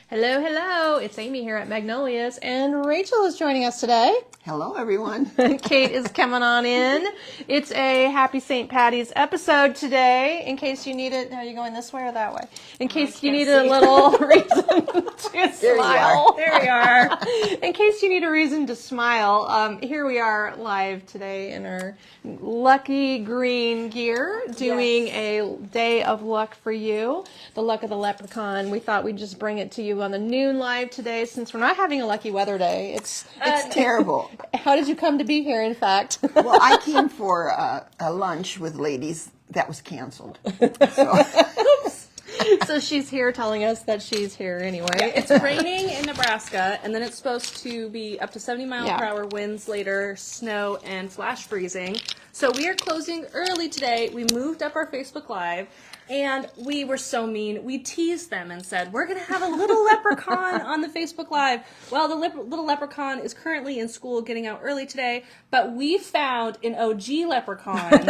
Hello, hello. It's Amy here at Magnolias, and Rachel is joining us today. Hello, everyone. Kate is coming on in. It's a Happy St. Patty's episode today. In case you need it, are you going this way or that way? In case you need a little reason to smile. There you are. In case you need a reason to smile, here we are live today in our lucky green gear, doing a day of luck for you, the luck of the Leprechaun. We thought we'd just bring it to you on the noon live today, since we're not having a lucky weather day. It's terrible. How did you come to be here, in fact? Well, I came for a lunch with ladies that was canceled. So. So she's here telling us that she's here anyway. Yeah, it's raining in Nebraska, and then it's supposed to be up to 70-mile-per-hour winds later, snow, and flash freezing. So we are closing early today. We moved up our Facebook Live, and we were so mean. We teased them and said, we're going to have a little leprechaun on the Facebook Live. Well, the little leprechaun is currently in school getting out early today, but we found an OG leprechaun.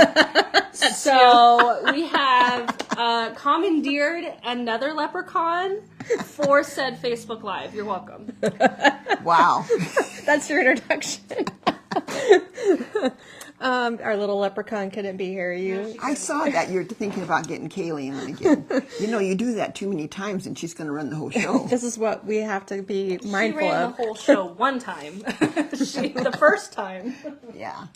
So we have commandeered another leprechaun for said Facebook Live. You're welcome. Wow. That's your introduction. Our little leprechaun couldn't be here. I saw that you're thinking about getting Kaylee on again. You know, you do that too many times, and she's going to run the whole show. This is what we have to be mindful She ran of. the whole show one time. The first time. Yeah.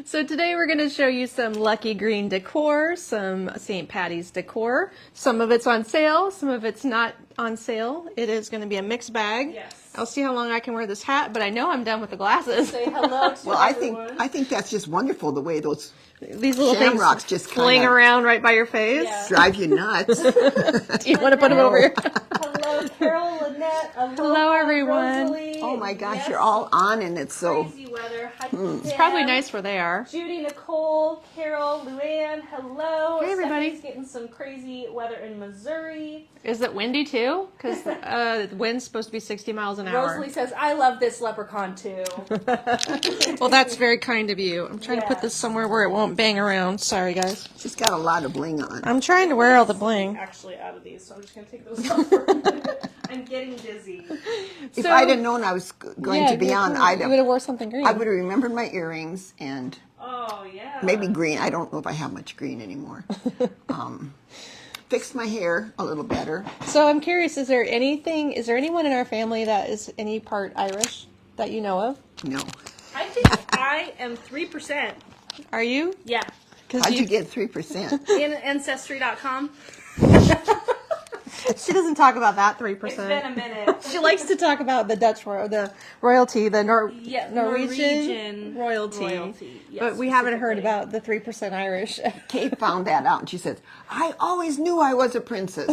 So today we're going to show you some lucky green decor, some St. Patty's decor. Some of it's on sale, some of it's not on sale. It is going to be a mixed bag. Yes. I'll see how long I can wear this hat, but I know I'm done with the glasses. Say hello to Well, everyone. I think that's just wonderful, the way those These little shamrocks things just fling kinda around right by your face. Yeah. drive you nuts. Do you want to put them over here? Hello, Carol, Lynette. Hello, everyone. Rosalie. Oh my gosh, Yes. you're all on, and it's so... Crazy weather. Hi, It's probably nice where they are. Judy, Nicole, Carol, Luann, hello. Hey, everybody. Stephanie's getting some crazy weather in Missouri. Is it windy too? Because the wind's supposed to be 60 miles an hour. Rosalie says, I love this leprechaun too. Well, that's very kind of you. I'm trying to put this somewhere where it won't bang around. Sorry, guys. She's got a lot of bling on. I'm trying to wear all the bling. Actually out of these, so I'm just going to take those off for a minute. I'm getting dizzy. If So- I'd have known I was going to be on, you I'd would have, have wore something green. I would have remembered my earrings and Oh, yeah. maybe green. I don't know if I have much green anymore. Fixed my hair a little better. So I'm curious, is there anyone in our family that is any part Irish that you know of? No. I think I am 3%. Are you? Yeah. How'd you get 3%? In Ancestry.com. She doesn't talk about that 3%. It's been a minute. She likes to talk about the Dutch the royalty, the Norwegian royalty. Yes, But we haven't heard specifically. about the 3% Irish. Kate found that out, and she says, I always knew I was a princess.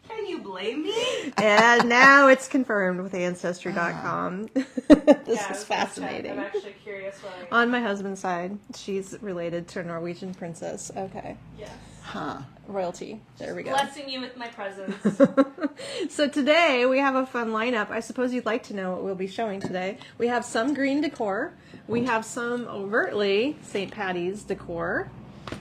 Can you blame me? And now it's confirmed with Ancestry.com. This is fascinating. I'm actually curious what On my husband's side, she's related to a Norwegian princess. Okay. Yes. Huh. Royalty. There we go. Blessing you with my presence. So today we have a fun lineup. I suppose you'd like to know what we'll be showing today. We have some green decor. We have some overtly St. Patty's decor.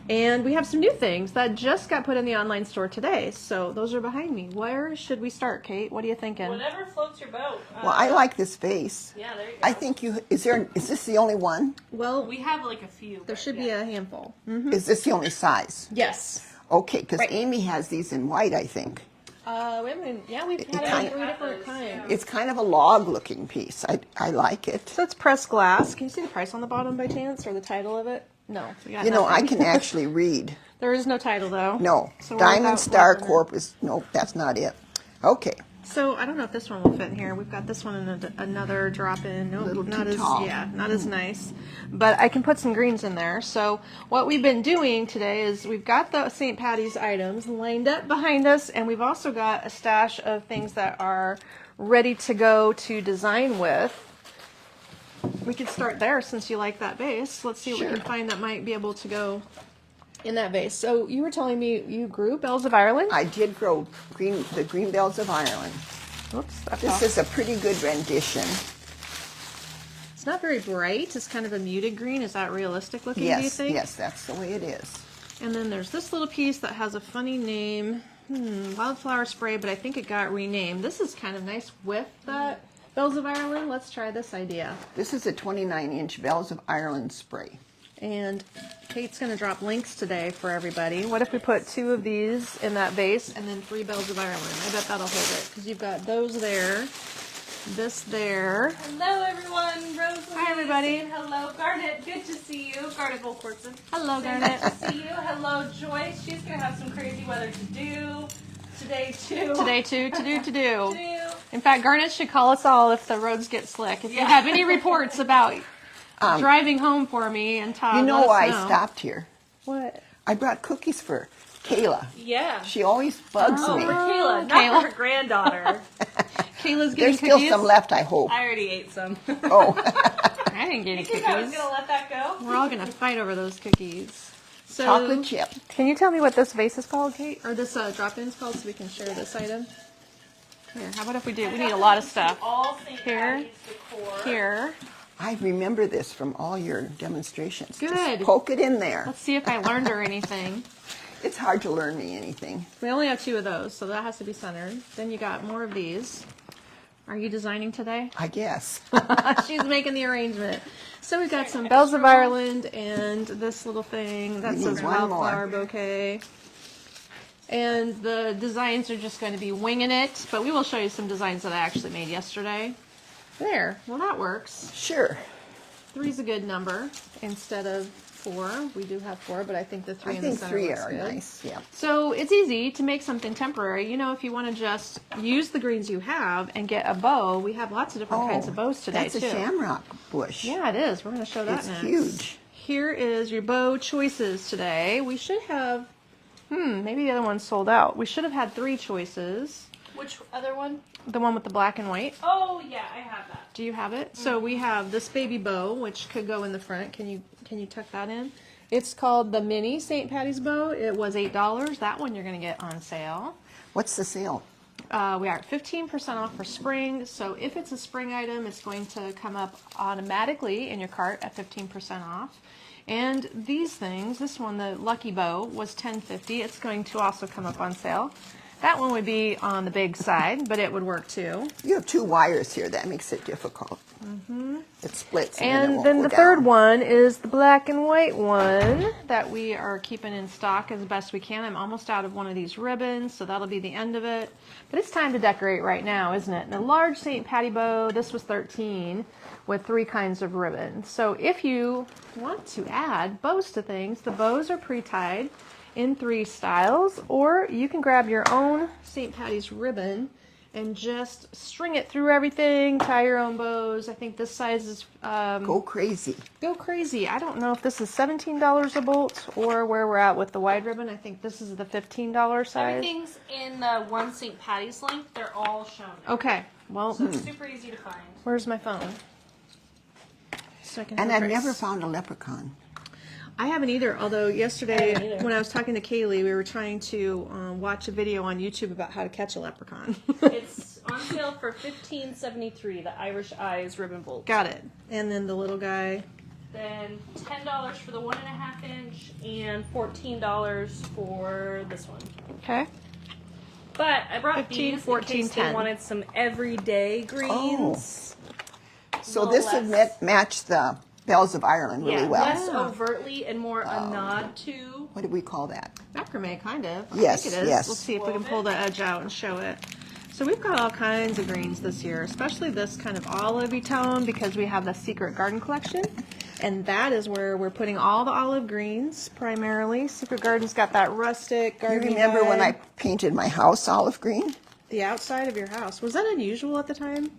And we have some new things that just got put in the online store today. So those are behind me. Where should we start, Kate? What are you thinking? Whatever floats your boat. Well, I like this vase. Yeah, there you go. I think is this the only one? Well, we have like a few. there but should be a handful. Is this the only size? Yes. Okay, because Right. Amy has these in white, I think. We've had kind- 3 different kinds. It's kind of a log-looking piece. I like it. So it's pressed glass. Can you see the price on the bottom by chance, or the title of it? No. We got You know, I nothing. can actually read. There is no title though. No, So we're Diamond without Star locking it. Corp is, nope, that's not it. Okay. So I don't know if this one will fit in here. We've got this one in another drop-in. Nope, Little not too as tall. not as nice. But I can put some greens in there. So what we've been doing today is we've got the St. Patty's items lined up behind us, and we've also got a stash of things that are ready to go to design with. We could start there since you like that vase. Let's see what we Sure. can find that might be able to go in that vase. So you were telling me you grew Bells of Ireland? I did grow the Green Bells of Ireland. Oops, that's This off. is a pretty good rendition. It's not very bright. It's kind of a muted green. Is that realistic looking, do you Yes, think? yes, that's the way it is. And then there's this little piece that has a funny name. wildflower spray, but I think it got renamed. This is kind of nice with the Bells of Ireland. Let's try this idea. This is a 29-inch Bells of Ireland spray. And Kate's going to drop links today for everybody. What if we put 2 of these in that vase and then 3 Bells of Ireland? I bet that'll hold it because you've got those there, this there. Hello, everyone. Rosalie. Hi, everybody. Saying hello, Garnet. Good to see you. Garnet Volkwartson. Hello, Saying Garnet. Good to see you. Hello, Joyce. She's going to have some crazy weather to do today, too. Today, too, to do. To do. In fact, Garnet should call us all if the roads get slick. If you have any reports about driving home for me and Todd, You know let why us I know. stopped here? What? I brought cookies for Kayla. Yeah. She always bugs Oh, me. for Kayla, not Kayla. for her granddaughter. Kayla's getting There's cookies. still some left, I hope. I already ate some. Oh. I didn't get any You think I was cookies. going to let that go? We're all going to fight over those cookies. So, Chocolate chip. Can you tell me what this vase is called, Kate? Or this drop-in is called so we can share this item? Here, how about if we do? We need a lot of stuff. All St. Here. Patty's decor. Here. I remember this from all your demonstrations. Good. Just poke it in there. Let's see if I learned her anything. It's hard to learn me anything. We only have 2 of those, so that has to be centered. Then you got more of these. Are you designing today? I guess. She's making the arrangement. So we've got some Bells of Ireland and this little thing that We says need one more. wildflower bouquet. And the designs are just going to be winging it, but we will show you some designs that I actually made yesterday. There. Well, that works. Sure. 3 is a good number instead of 4. We do have 4, but I think the 3 I in the think center 3 looks are good. nice. Yeah. So it's easy to make something temporary. You know, if you want to just use the greens you have and get a bow, we have lots of different kinds of bows today, that's too. a shamrock bush. Yeah, it is. We're going to show that It's next. huge. Here is your bow choices today. We should have, maybe the other one's sold out. We should have had 3 choices. Which other one? The one with the black and white. Oh, yeah, I have that. Do you have it? So we have this baby bow, which could go in the front. Can you tuck that in? It's called the mini St. Patty's bow. It was $8. That one you're going to get on sale. What's the sale? We are at 15% off for spring. So if it's a spring item, it's going to come up automatically in your cart at 15% off. And these things, this one, the Lucky Bow, was $10.50. It's going to also come up on sale. That one would be on the big side, but it would work too. You have 2 wires here. That makes it difficult. Mm-hmm. It splits. And it then won't the go third down. one is the black and white one that we are keeping in stock as best we can. I'm almost out of one of these ribbons, so that'll be the end of it. But it's time to decorate right now, isn't it? And a large St. Patty bow, this was $13 with 3 kinds of ribbon. So if you want to add bows to things, the bows are pre-tied in 3 styles, or you can grab your own St. Patty's ribbon and just string it through everything, tie your own bows. I think this size is... Go crazy. Go crazy. I don't know if this is $17 a bolt or where we're at with the wide ribbon. I think this is the $15 size. Everything's in the one St. Patty's link. They're all shown. Okay, well, So it's super easy to find. where's my phone? So I can And focus. I've never found a leprechaun. I haven't either, although yesterday haven't either. when I was talking to Kaylee, we were trying to watch a video on YouTube about how to catch a leprechaun. It's on sale for $15.73, the Irish Eyes ribbon bolt. Got it. And then the little guy. Then $10 for the 1.5 inch and $14 for this one. Okay. But I brought 15, these 14, in case 10. they wanted some everyday greens. So Little this would less. match the Bells of Ireland really Yeah, well. less overtly and more a nod to. What do we call that? Macrame, kind of. Yes, I think it is. yes. Let's see if we can pull the edge out and show it. So we've got all kinds of greens this year, especially this kind of olivey tone because we have the Secret Garden collection. And that is where we're putting all the olive greens primarily. Secret Garden's got that rustic You garden. remember when I painted my house olive green? The outside of your house. Was that unusual at the time?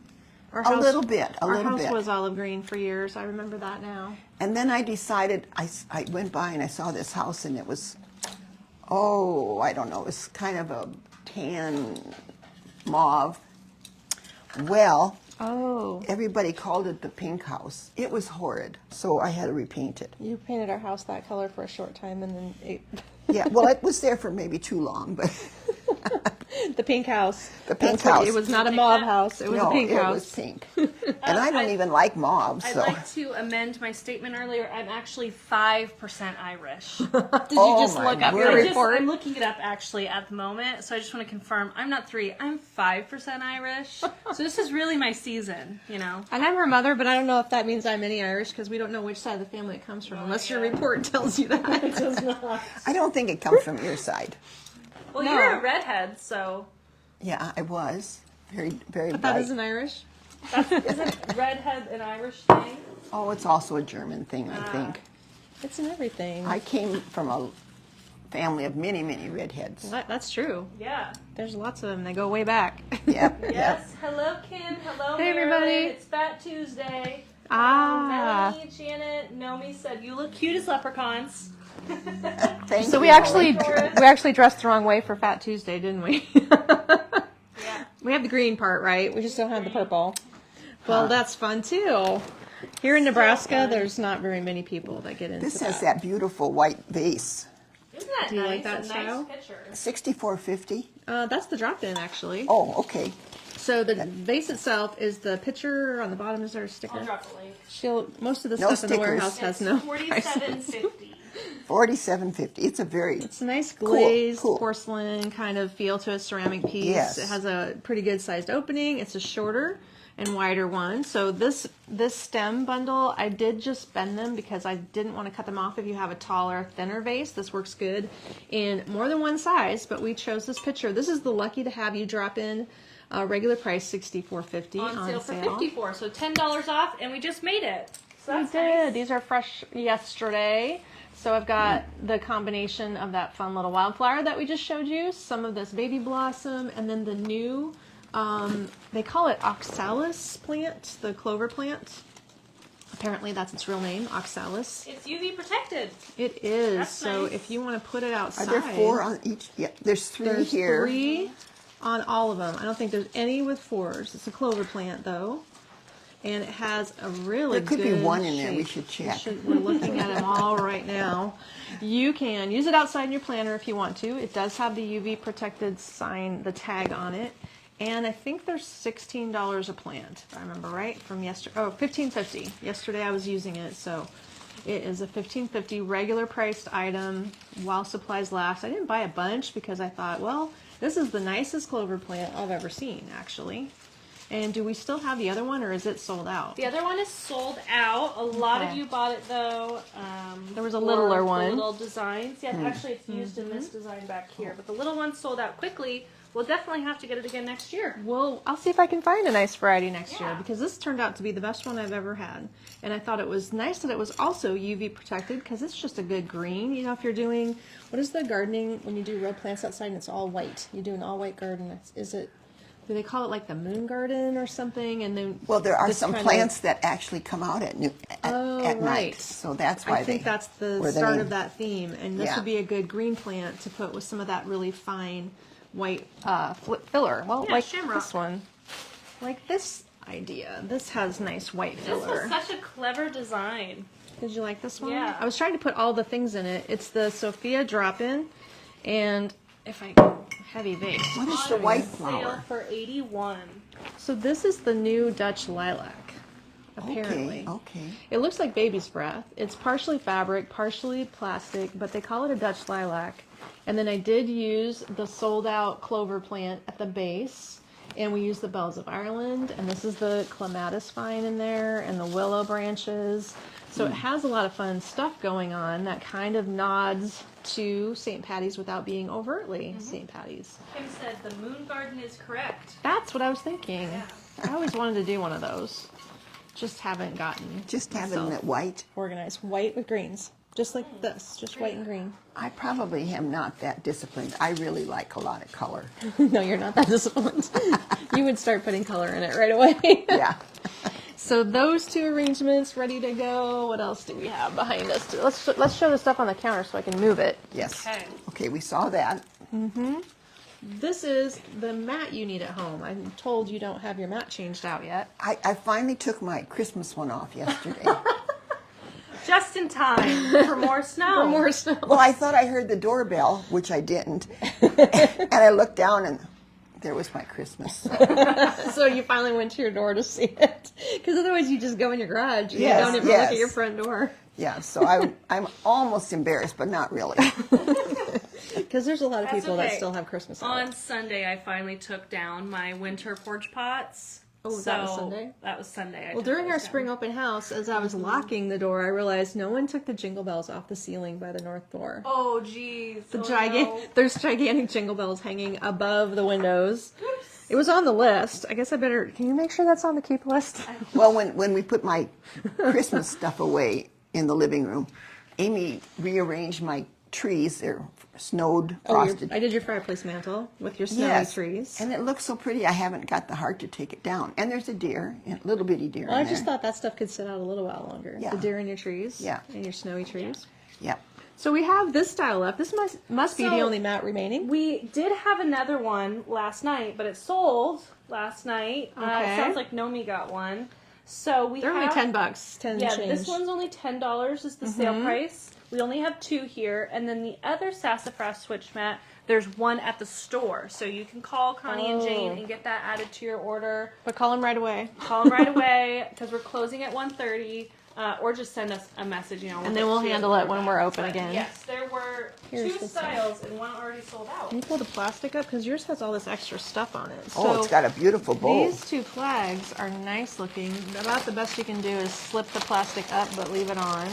Our A little bit, a our little house bit. was olive green for years. I remember that now. And then I decided, I went by and I saw this house and it was, I don't know, it was kind of a tan mauve. Well, Oh. everybody called it the pink house. It was horrid, so I had to repaint it. You painted our house that color for a short time and then it... Yeah, well, it was there for maybe too long, but The pink house. The pink That's what- house. It was not a mauve house. It was a pink it house. was pink. And I don't even like mauve, I'd so. like to amend my statement earlier. I'm actually 5% Irish. Did you Oh just my look up word. your report? I'm looking it up actually at the moment, so I just want to confirm I'm not 3, I'm 5% Irish. So this is really my season, you know. And I'm her mother, but I don't know if that means I'm any Irish because we don't know which side of the family it comes from, unless your report tells you that. It does not. I don't think it comes from your side. Well, No. you're a redhead, so Yeah, I was. Very, very That bright. isn't Irish. isn't redhead an Irish thing? Oh, it's also a German thing, I think. It's in everything. I came from a family of many, many redheads. That's true. Yeah. There's lots of them. They go way back. Yep, Yes. yep. Hello, Kim. Hello, Hey, Marilyn. everybody. It's Fat Tuesday. Ah. Melanie, Janet, Nomi said you look cute as leprechauns. Thank So you, we actually Molly. dressed the wrong way for Fat Tuesday, didn't we? Yeah. We have the green part, right? We just don't have the purple. Well, that's fun too. Here in Nebraska, fun. there's not very many people that get into This that. has that beautiful white vase. Isn't that Do you nice? like that a style? nice picture. $64.50. That's the drop-in, actually. Oh, okay. So the vase itself is the picture on the bottom. Is there a sticker? I'll drop a link. Most of the No stuff in the stickers. warehouse has It's no prices. $47.50. $47.50. It's a very It's a nice glazed cool. porcelain kind of feel to a ceramic piece. Yes. It has a pretty good sized opening. It's a shorter and wider one. So this stem bundle, I did just bend them because I didn't want to cut them off if you have a taller, thinner vase. This works good in more than one size, but we chose this picture. This is the lucky to have you drop in regular price $64.50 On sale for $54, so $10 off, and we just made it. So We that's did. nice. These are fresh yesterday. So I've got the combination of that fun little wildflower that we just showed you, some of this baby blossom, and then the new, they call it oxalis plant, the clover plant. Apparently that's its real name, oxalis. It's UV protected. It is. That's so nice. if you want to put it Are outside. there 4 on each? Yeah, there's 3 There's here. 3 on all of them. I don't think there's any with 4s. It's a clover plant though. And it has a really There could good be 1 in there. We shape. should check. We're looking at them all right now. You can use it outside in your planter if you want to. It does have the UV protected sign, the tag on it. And I think they're $16 a plant, if I remember right, from yesterday. Oh, $15.50. Yesterday I was using it, so it is a $15.50 regular priced item while supplies last. I didn't buy a bunch because I thought, well, this is the nicest clover plant I've ever seen, actually. And do we still have the other one, or is it sold out? The other one is sold out. A lot of Okay. you bought it though. There was a for littler the one. little designs. Yeah, actually it's used in this design back here. But the little one sold out quickly. We'll definitely have to get it again next year. Well, I'll see if I can find a nice variety next year Yeah. because this turned out to be the best one I've ever had. And I thought it was nice that it was also UV protected because it's just a good green. You know, if you're doing, what is the gardening when you do row plants outside and it's all white? You do an all white garden. Is it, do they call it like the moon garden or something? And then Well, there are this some kind plants that actually come out at right. night. So that's why I think that's the where start name- of that theme, and this Yeah. would be a good green plant to put with some of that really fine white filler. Well, Yeah, like shamrock. this one, like this idea. This has nice white This filler. was such a clever design. Did you like this one? Yeah. I was trying to put all the things in it. It's the Sophia drop-in, and if I heavy vase. What is the white Sale flower? for $81. So this is the new Dutch lilac. Apparently. Okay. It looks like baby's breath. It's partially fabric, partially plastic, but they call it a Dutch lilac. And then I did use the sold out clover plant at the base. And we used the bells of Ireland. And this is the clematis vine in there and the willow branches. So it has a lot of fun stuff going on that kind of nods to St. Patty's without being overtly St. Patty's. Kim said the moon garden is correct. That's what I was thinking. I always wanted to do one of those. Just haven't gotten Just having myself it white. organized. White with greens. Just like this. Just white and green. I probably am not that disciplined. I really like a lot of color. No, you're not that disciplined. You would start putting color in it right away. Yeah. So those 2 arrangements ready to go. What else do we have behind us? Let's show the stuff on the counter so I can move it. Yes. Okay. Okay, we saw that. This is the mat you need at home. I'm told you don't have your mat changed out yet. I finally took my Christmas one off yesterday. Just in time for more snow. For more snow. Well, I thought I heard the doorbell, which I didn't. And I looked down and there was my Christmas. So you finally went to your door to see it. Because otherwise you just go in your garage and Yes, you don't even yes. look at your front door. Yeah, so I'm almost embarrassed, but not really. Because there's a lot of That's people that okay. still have Christmas On lights. Sunday, I finally took down my winter porch pots. Oh, that was Sunday? That was Sunday. Well, during our spring open house, as I was locking the door, I realized no one took the jingle bells off the ceiling by the north door. Oh, geez. There's gigantic jingle bells hanging above the windows. It was on the list. I guess I better. Can you make sure that's on the keep list? Well, when we put my Christmas stuff away in the living room, Amy rearranged my trees. They're snowed, frosted. I did your fireplace mantle with your snowy trees. And it looks so pretty. I haven't got the heart to take it down. And there's a deer, a little bitty deer. Well, in I just there. thought that stuff could sit out a little while longer. Yeah. The deer in your trees. Yeah. And your snowy trees. Yeah. So we have this style left. This must be the only mat remaining. We did have another one last night, but it sold last night. Okay. It sounds like Nomi got one. So They're only $10. 10 Yeah, change. this one's only $10 is the sale price. We only have 2 here, and then the other sassafras switch mat, there's one at the store. So you can call Connie and Jane and get that added to your order. But call them right away. Call them right away because we're closing at 1:30, or just send us a message. And then we'll handle it when we're open again. Yes, there were Here's 2 the styles, and one already sold out. Can you pull the plastic up? Because yours has all this extra stuff on it. Oh, So it's got a beautiful bow. these 2 flags are nice looking. About the best you can do is slip the plastic up, but leave it on.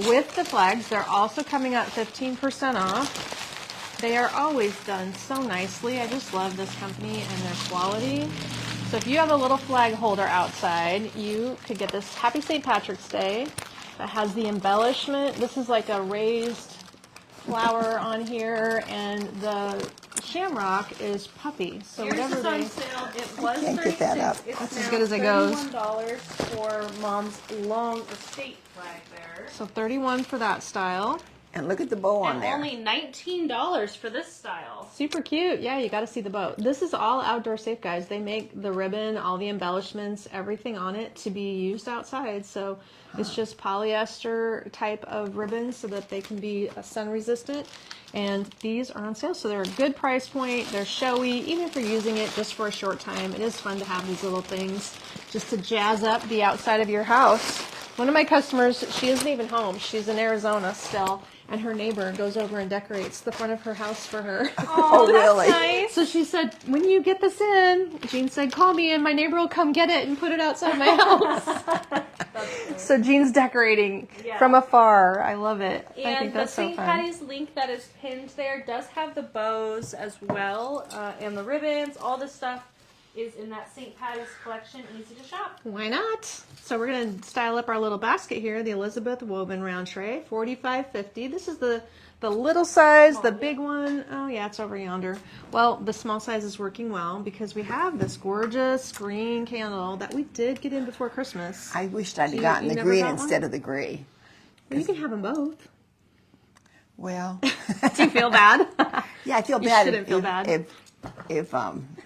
With the flags, they're also coming up 15% off. They are always done so nicely. I just love this company and their quality. So if you have a little flag holder outside, you could get this Happy St. Patrick's Day that has the embellishment. This is like a raised flower on here, and the shamrock is puppy. So Yours whatever is on they... sale. It was can't get that up. It's That's now as good as it goes. $31 for Mom's long estate flag there. So 31 for that style. And look at the bow on And there. only $19 for this style. Super cute. Yeah, you got to see the boat. This is all outdoor safe, guys. They make the ribbon, all the embellishments, everything on it to be used outside. So it's just polyester type of ribbons so that they can be sun resistant. And these are on sale, so they're a good price point. They're showy, even if you're using it just for a short time. It is fun to have these little things just to jazz up the outside of your house. One of my customers, she isn't even home. She's in Arizona still. And her neighbor goes over and decorates the front of her house for her. Oh, really? Nice. So she said, when you get this in, Jean said, call me and my neighbor will come get it and put it outside my house. So Jean's decorating from afar. I love it. I And think the that's so St. fun. Patty's link that is pinned there does have the bows as well, and the ribbons. All this stuff is in that St. Patty's collection. Easy to shop. Why not? So we're going to style up our little basket here, the Elizabeth woven round tray, $45.50. This is the little size, the big one. Oh yeah, it's over yonder. Well, the small size is working well because we have this gorgeous green candle that we did get in before Christmas. I wished I'd You- gotten you the never green got one? instead of the gray. Well, you can have them both. Well, Do you feel bad? yeah, I feel You bad. shouldn't feel bad. If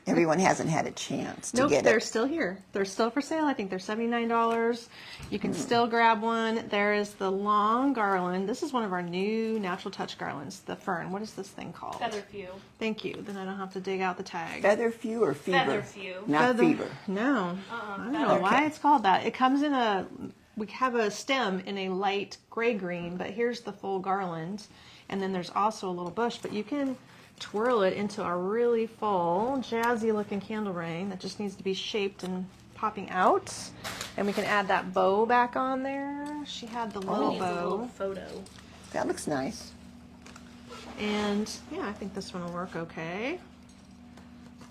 everyone hasn't had a chance to Nope, get they're it. still here. They're still for sale. I think they're $79. You can still grab one. There is the long garland. This is one of our new natural touch garlands, the fern. What is this thing called? Featherfew. Thank you. Then I don't have to dig out the tag. Featherfew or fever? Featherfew. Not Feather- fever. No. I don't know why Okay. it's called that. It comes in we have a stem in a light gray green, but here's the full garland. And then there's also a little bush, but you can twirl it into a really full, jazzy looking candle ring that just needs to be shaped and popping out. And we can add that bow back on there. She had the little Needs a little bow. photo. That looks nice. And yeah, I think this one will work okay.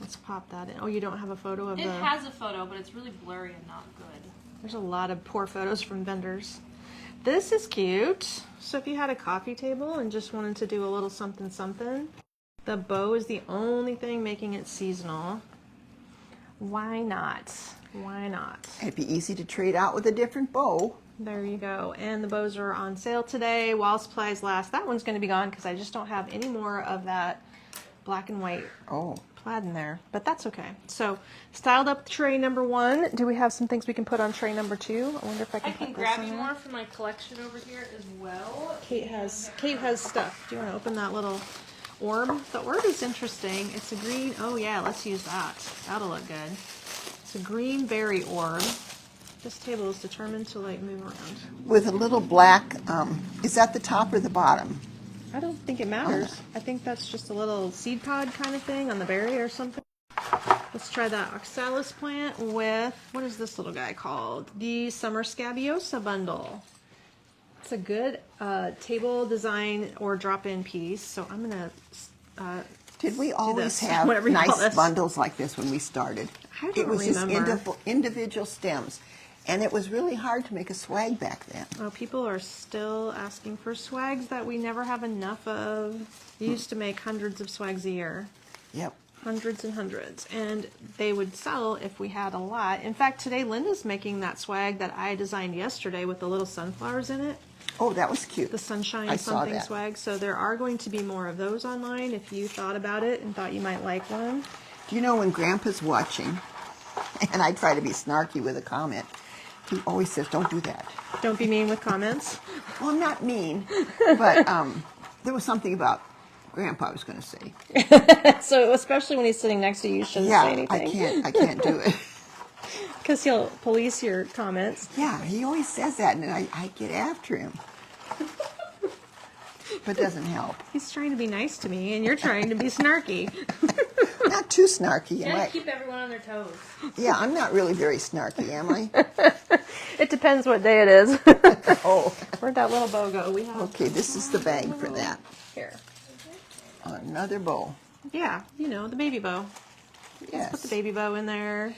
Let's pop that in. Oh, you don't have a photo of It the... has a photo, but it's really blurry and not good. There's a lot of poor photos from vendors. This is cute. So if you had a coffee table and just wanted to do a little something something, the bow is the only thing making it seasonal. Why not? Why not? It'd be easy to trade out with a different bow. There you go. And the bows are on sale today while supplies last. That one's going to be gone because I just don't have any more of that black and white plaid in there, but that's okay. So styled up tray number 1. Do we have some things we can put on tray number 2? I wonder if I can put grab this you in more there. for my collection over here as well. Kate has stuff. Do you want to open that little orb? The orb is interesting. It's a green. Oh yeah, let's use that. That'll look good. It's a green berry orb. This table is determined to like move around. With a little black, is that the top or the bottom? I don't think it matters. I think that's just a little seed pod kind of thing on the berry or something. Let's try that oxalis plant with, what is this little guy called? The Summer Scabiosa bundle. It's a good table design or drop-in piece. So I'm going to Did we always this, have whatever you call nice this. bundles like this when we started? I It don't was remember. just individual stems. And it was really hard to make a swag back then. Oh, people are still asking for swags that we never have enough of. We used to make hundreds of swags a year. Yep. Hundreds and hundreds. And they would sell if we had a lot. In fact, today Linda's making that swag that I designed yesterday with the little sunflowers in it. Oh, that was cute. The sunshine I saw something that. swag. So there are going to be more of those online if you thought about it and thought you might like one. Do you know when Grandpa's watching, and I try to be snarky with a comment, he always says, don't do that. Don't be mean with comments. Well, I'm not mean, but there was something about Grandpa I was going to say. So especially when he's sitting next to you, you shouldn't say Yeah, anything. I can't do it. Because he'll police your comments. Yeah, he always says that, and then I get after him. But it doesn't help. He's trying to be nice to me, and you're trying to be snarky. Not too snarky, am Gotta I? keep everyone on their toes. Yeah, I'm not really very snarky, am I? It depends what day it is. Oh, Where'd that little bow go? We have okay, this is the bag for that. here. Another bowl. Yeah, you know, the baby bow. Yes. Put the baby bow in there.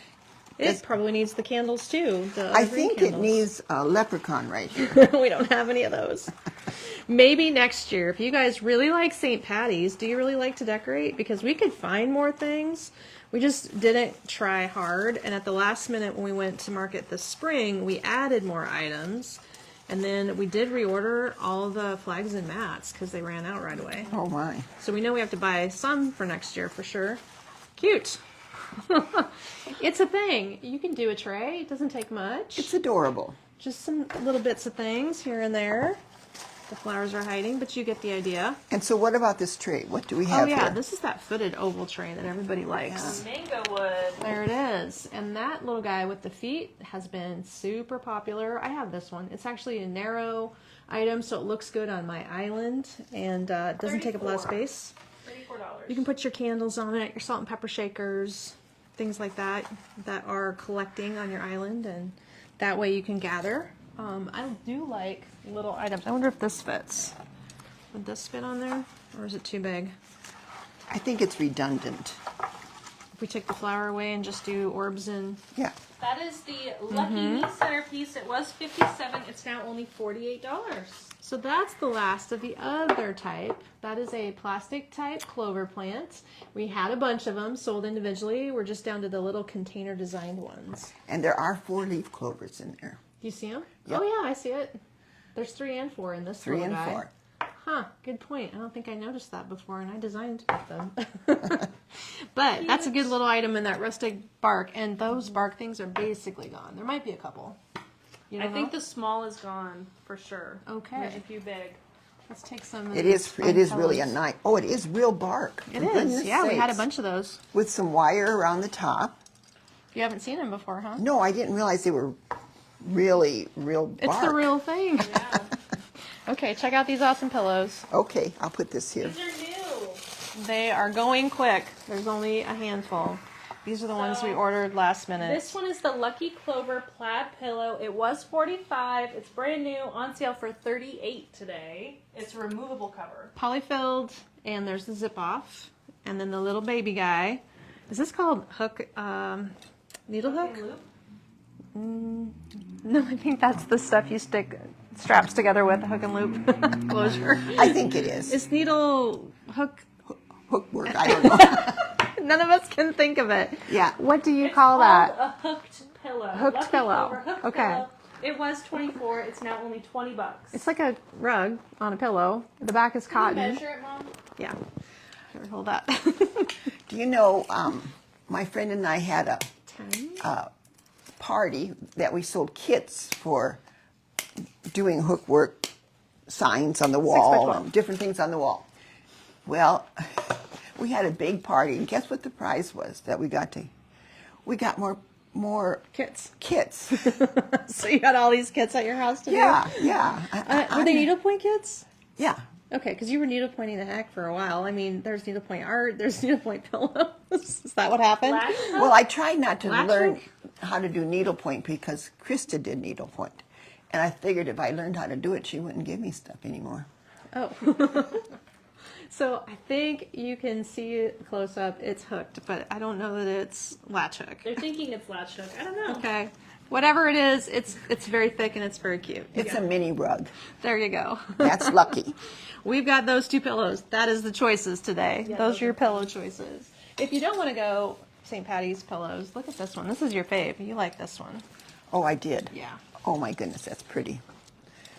Yes. It probably needs the candles too. The I evergreen think it candles. needs a leprechaun right here. We don't have any of those. Maybe next year, if you guys really like St. Patty's, do you really like to decorate? Because we could find more things. We just didn't try hard. And at the last minute when we went to market this spring, we added more items. And then we did reorder all the flags and mats because they ran out right away. Oh my. So we know we have to buy some for next year for sure. Cute. It's a thing. You can do a tray. It doesn't take much. It's adorable. Just some little bits of things here and there. The flowers are hiding, but you get the idea. And so what about this tray? What do we Oh have yeah, here? this is that footed oval tray that everybody likes. Mango wood. There it is. And that little guy with the feet has been super popular. I have this one. It's actually a narrow item, so it looks good on my island and doesn't take up a lot of space. $34. You can put your candles on it, your salt and pepper shakers, things like that are collecting on your island, and that way you can gather. I do like little items. I wonder if this fits. Would this fit on there, or is it too big? I think it's redundant. If we take the flower away and just do orbs and... Yeah. That is the Lucky Me centerpiece. It was $57. It's now only $48. So that's the last of the other type. That is a plastic type clover plant. We had a bunch of them sold individually. We're just down to the little container designed ones. And there are 4-leaf clovers in there. Do you see them? Yep. Oh yeah, I see it. There's 3 and 4 in this 3 little and guy. 4. Huh, good point. I don't think I noticed that before, and I designed with them. But that's a good little item in that rustic bark, and those bark things are basically gone. There might be a couple. You I don't think know? the small is gone for sure. Okay. There's a few big. Let's take some of It these is fun really a colors. nice. Oh, it is real bark. It For is. goodness Yeah, we had a sakes. bunch of those. With some wire around the top. You haven't seen them before, huh? No, I didn't realize they were really real bark. It's the real thing. Yeah. Okay, check out these awesome pillows. Okay, I'll put this here. These are new. They are going quick. There's only a handful. These are the ones we ordered last minute. This one is the Lucky Clover plaid pillow. It was $45. It's brand new, on sale for $38 today. It's a removable cover. Polyfilled, and there's the zip off, and then the little baby guy. Is this called hook, needle hook? Loop. No, I think that's the stuff you stick straps together with, a hook and loop closure. I think it is. Is needle hook? Hook work. I don't know. None of us can think of it. Yeah. What do you It's call called that? a hooked pillow. Hooked Lucky pillow. Clover hooked Okay. pillow. It was $24. It's now only $20. It's like a rug on a pillow. The back is Can you cotton. measure it, Mom? Yeah. Here, hold that. Do you know, my friend and I had a 10. party that we sold kits for doing hook work, signs on the wall, 12. different things on the wall. Well, we had a big party, and guess what the prize was that we got to? We got more Kits. kits. So you got all these kits at your house to Yeah, do? yeah. Were they needlepoint kits? Yeah. Okay, because you were needlepointing the heck for a while. I mean, there's needlepoint art, there's needlepoint pillows. Is that what happened? Well, I tried not to Latch learn hook? how to do needlepoint because Krista did needlepoint. And I figured if I learned how to do it, she wouldn't give me stuff anymore. Oh. So I think you can see it close up. It's hooked, but I don't know that it's latch hook. They're thinking it's latch hook. I don't know. Okay. Whatever it is, it's very thick and it's very cute. It's a mini rug. There you go. That's lucky. We've got those 2 pillows. That is the choices today. Yeah, those are your pillow choices. If you don't want to go St. Patty's pillows, look at this one. This is your fave. You like this one. Oh, I did. Yeah. Oh my goodness, that's pretty.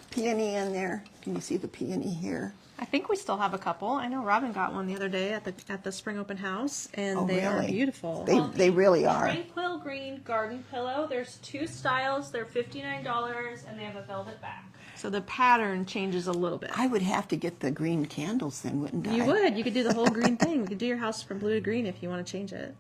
Peony in there. Can you see the peony here? I think we still have a couple. I know Robin got one the other day at the spring open house, and Oh, they are really? beautiful. They really are. Tranquil green garden pillow. There's 2 styles. They're $59, and they have a velvet back. So the pattern changes a little bit. I would have to get the green candles then, wouldn't I? You would. You could do the whole green thing. We could do your house from blue to green if you want to change it.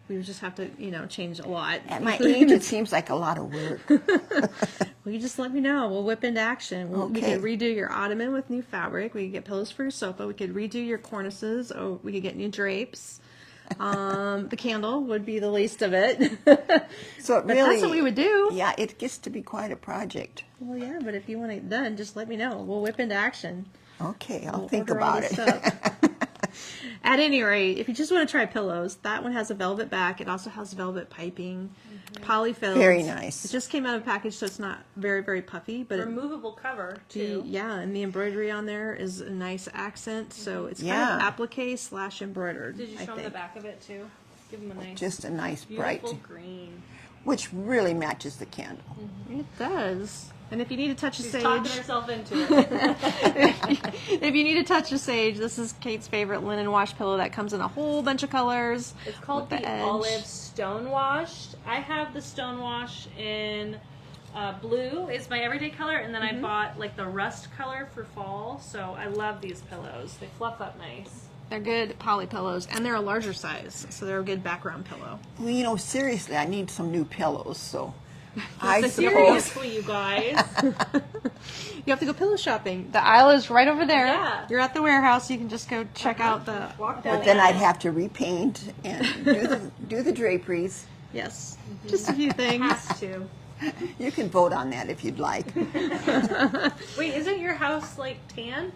We would just have to, change a lot. At my age, it seems like a lot of work. Well, you just let me know. We'll whip into action. We Okay. could redo your ottoman with new fabric. We could get pillows for your sofa. We could redo your cornices. Or we could get new drapes. The candle would be the least of it. So it But really, that's what we would do. Yeah, it gets to be quite a project. Well, yeah, but if you want it done, just let me know. We'll whip into action. Okay, I'll We'll think order all about this it. stuff. At any rate, if you just want to try pillows, that one has a velvet back. It also has velvet piping, polyfilled. Very nice. It just came out of a package, so it's not very, very puffy. But Removable cover, too. and the embroidery on there is a nice accent. So it's Yeah. kind of applique / embroidered. Did you I show them the think. back of it, too? Give them a nice, Just a nice beautiful bright, green. which really matches the candle. It does. And if you need a touch of She's sage, talking herself into it. if you need a touch of sage, this is Kate's favorite linen wash pillow that comes in a whole bunch of colors. It's called with the edge. Olive Stone Washed. I have the Stone Wash in blue. It's my everyday color, and then I bought like the rust color for fall. So I love these pillows. They fluff up nice. They're good poly pillows, and they're a larger size, so they're a good background pillow. Well, seriously, I need some new pillows, so I suppose. Seriously, you guys. You have to go pillow shopping. The aisle is right over there. Yeah. You're at the warehouse. You can just go check out the. Walk down But then I'd have to repaint and do the draperies. Yes, just a few things. Has to. You can vote on that if you'd like. Wait, isn't your house like tan?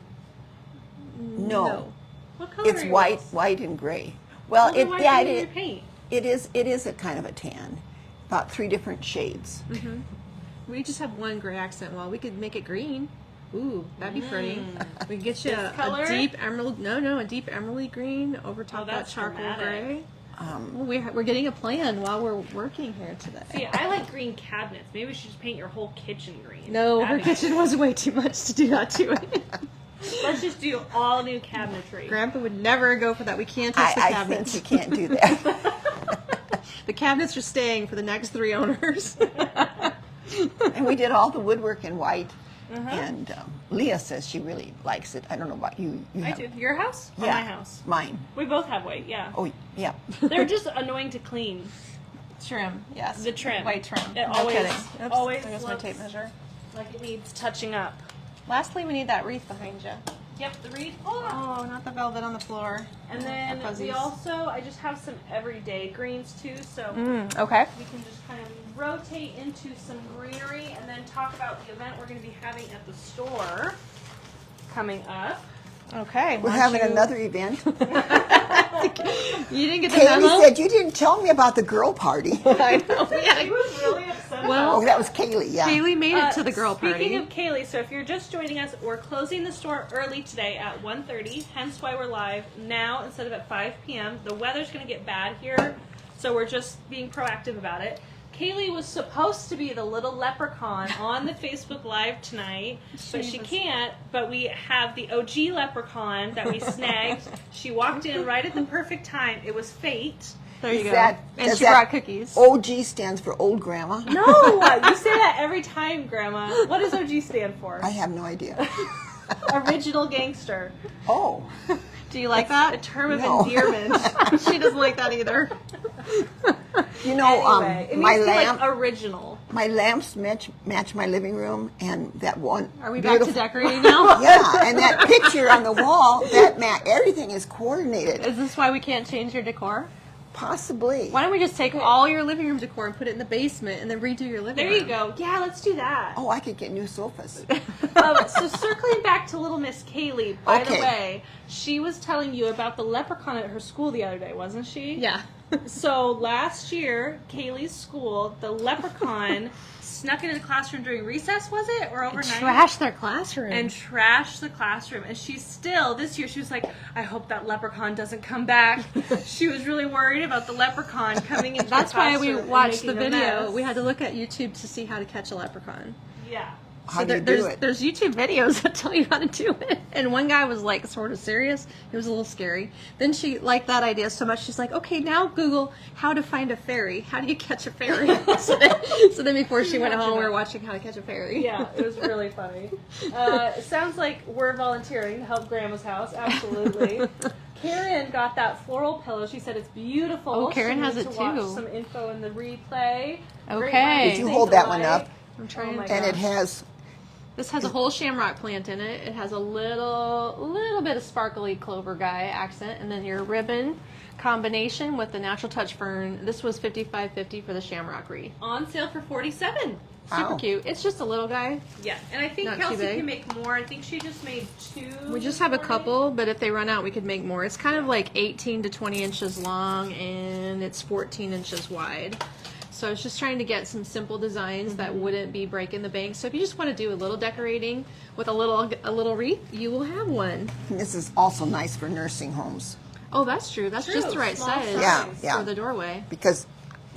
No, What color it's are white and gray. Well, Then why do you repaint? it is a kind of a tan, about 3 different shades. We just have one gray accent wall. We could make it green. Ooh, that'd be pretty. We could get you This color? a deep emerald. No, a deep emerald green over top that that's charcoal dramatic. gray. Well, we're getting a plan while we're working here today. See, I like green cabinets. Maybe we should just paint your whole kitchen green. No, her That'd be kitchen was way too much to do that to it. Let's just do all new cabinetry. Grandpa would never go for that. We can't touch the I cabinets. think you can't do that. The cabinets are staying for the next 3 owners. And we did all the woodwork in white. And Leah says she really likes it. I don't know about you. I have, do. Your house or Yeah, my house? Mine. We both have white, yeah. Oh, yeah. They're just annoying to clean. Trim, yes. The trim. White trim. It No always- kidding. Oops, always there goes my looks- tape measure. Like it needs touching up. Lastly, we need that wreath behind you. Yep, the reed. Oh, not the velvet on the floor. And The then fuzzies. we also, I just have some everyday greens too, so Okay. we can just kind of rotate into some greenery and then talk about the event we're going to be having at the store coming up. Okay. We're having another event. You didn't get the Kaylee memo? said you didn't tell me about the girl party. I know. He was really upset. Well, Oh, that was Kaylee, yeah. Kaylee made it to the girl Speaking party. of Kaylee, so if you're just joining us, we're closing the store early today at 1:30, hence why we're live now instead of at 5 p.m. The weather's going to get bad here, so we're just being proactive about it. Kaylee was supposed to be the little leprechaun on the Facebook Live tonight, but she can't. But we have the OG leprechaun that we snagged. She walked in right at the perfect time. It was fate. There you go. And does she that brought cookies. OG stands for old grandma. No, you say that every time, Grandma. What does OG stand for? I have no idea. Original gangster. Oh. Do you like that? A term of No. endearment. She doesn't like that either. You know, Anyway, it my means lamp, like original. my lamps match my living room, and that one. Are we back to decorating now? Yeah, and that picture on the wall, everything is coordinated. Is this why we can't change your decor? Possibly. Why don't we just take all your living room decor and put it in the basement and then redo your living There room? you go. Yeah, let's do that. Oh, I could get new sofas. So circling back to little Miss Kaylee, by the Okay. way, she was telling you about the leprechaun at her school the other day, wasn't she? Yeah. So last year, Kaylee's school, the leprechaun snuck into the classroom during recess, was it? Or overnight? Trash their classroom. And trashed the classroom. And she's still, this year, she was like, I hope that leprechaun doesn't come back. She was really worried about the leprechaun coming into That's the why classroom we and watched the making a video. mess. We had to look at YouTube to see how to catch a leprechaun. Yeah. How do you do it? There's YouTube videos that tell you how to do it. And one guy was like sort of serious. It was a little scary. Then she liked that idea so much. She's like, okay, now Google how to find a fairy. How do you catch a fairy? so then before she went home, we were watching how to catch a fairy. Yeah, it was really funny. It sounds like we're volunteering to help Grandma's house. Absolutely. Karen got that floral pillow. She said it's beautiful. Oh, Karen she has needs it to watch too. some info in the replay. Okay. Did you hold that one up? I'm trying my to. And it gosh. has. This has a whole shamrock plant in it. It has a little bit of sparkly clover guy accent, and then your ribbon combination with the natural touch fern. This was $55.50 for the shamrock wreath. On sale for $47. Super Wow. cute. It's just a little guy. Yeah, and I think Not too Kelsey big. can make more. I think she just made 2. We just have a couple, but if they run out, we could make more. It's kind of like 18 to 20 inches long, and it's 14 inches wide. So I was just trying to get some simple designs that wouldn't be breaking the bank. So if you just want to do a little decorating with a little wreath, you will have one. And this is also nice for nursing homes Oh, that's true. That's just the right Small size Yeah. for the doorway. because,